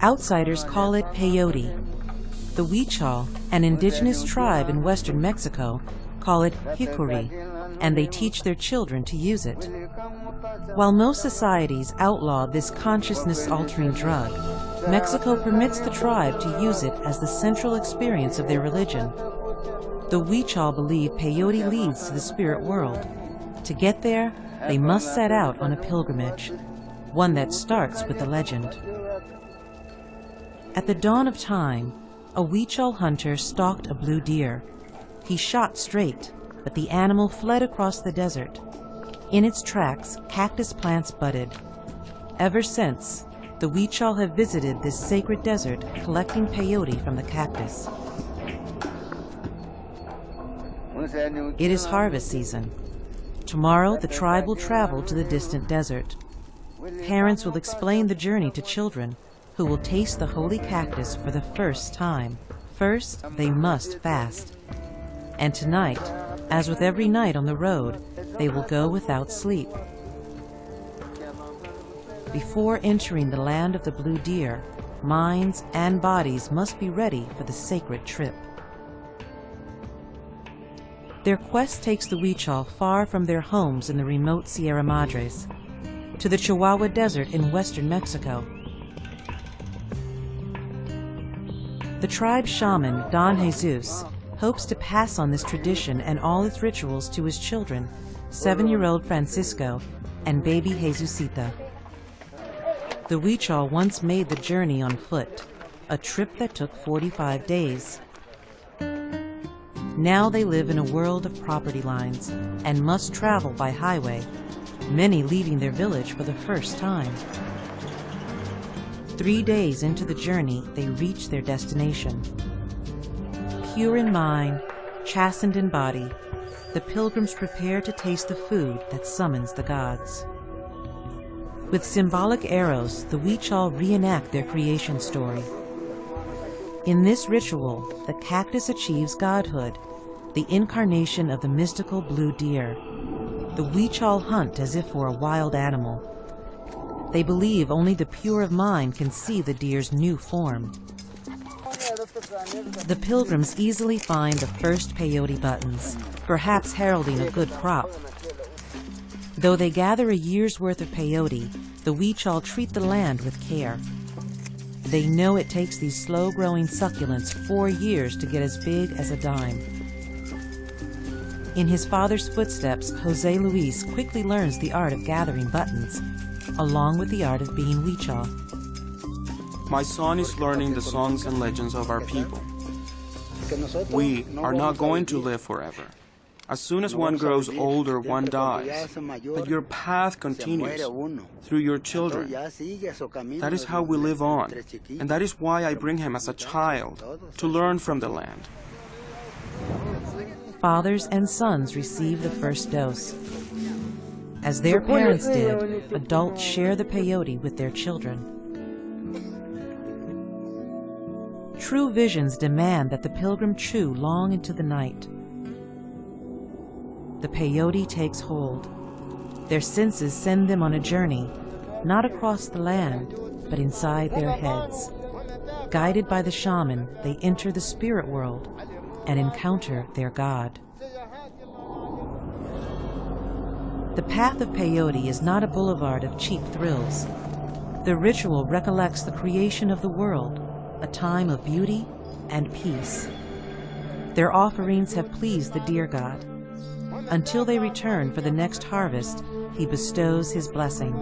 Outsiders call it Peyote. The Huichol, an indigenous tribe in western Mexico, call it hickory, and they teach their children to use it. While most societies outlaw this consciousness-altering drug, Mexico permits the tribe to use it as the central experience of their religion. The Huichol believe peyote leads to the spirit world. To get there, they must set out on a pilgrimage, one that starts with the legend. At the dawn of time, a Huichol hunter stalked a blue deer. He shot straight, but the animal fled across the desert. In its tracks, cactus plants budded. Ever since, the Huichol have visited this sacred desert, collecting peyote from the cactus. It is harvest season. Tomorrow, the tribe will travel to the distant desert. Parents will explain the journey to children, who will taste the holy cactus for the first time. First, they must fast. And tonight, as with every night on the road, they will go without sleep. Before entering the land of the blue deer, minds and bodies must be ready for the sacred trip. Their quest takes the Huichol far from their homes in the remote Sierra Madres, to the Chihuahua Desert in western Mexico. The tribe's shaman, Don Jesus, hopes to pass on this tradition and all its rituals to his children, 7-year-old Francisco and baby Jesucita. The Huichol once made the journey on foot, a trip that took 45 days. Now they live in a world of property lines and must travel by highway, many leaving their village for the first time. 3 days into the journey, they reach their destination. Pure in mind, chastened in body, the pilgrims prepare to taste the food that summons the gods. With symbolic arrows, the Huichol reenact their creation story. In this ritual, the cactus achieves godhood, the incarnation of the mystical blue deer. The Huichol hunt as if for a wild animal. They believe only the pure of mind can see the deer's new form. The pilgrims easily find the first peyote buttons, perhaps heralding a good crop. Though they gather a year's worth of peyote, the Huichol treat the land with care. They know it takes these slow-growing succulents 4 years to get as big as a dime. In his father's footsteps, Jose Luis quickly learns the art of gathering buttons, along with the art of being Huichol. My son is learning the songs and legends of our people. We are not going to live forever. As soon as one grows older, one dies. But your path continues through your children. That is how we live on. And that is why I bring him as a child, to learn from the land. Fathers and sons receive the first dose. As their parents did, adults share the peyote with their children. True visions demand that the pilgrim chew long into the night. The peyote takes hold. Their senses send them on a journey, not across the land, but inside their heads. Guided by the shaman, they enter the spirit world and encounter their god. The path of peyote is not a boulevard of cheap thrills. The ritual recollects the creation of the world, a time of beauty and peace. Their offerings have pleased the deer god. Until they return for the next harvest, he bestows his blessing.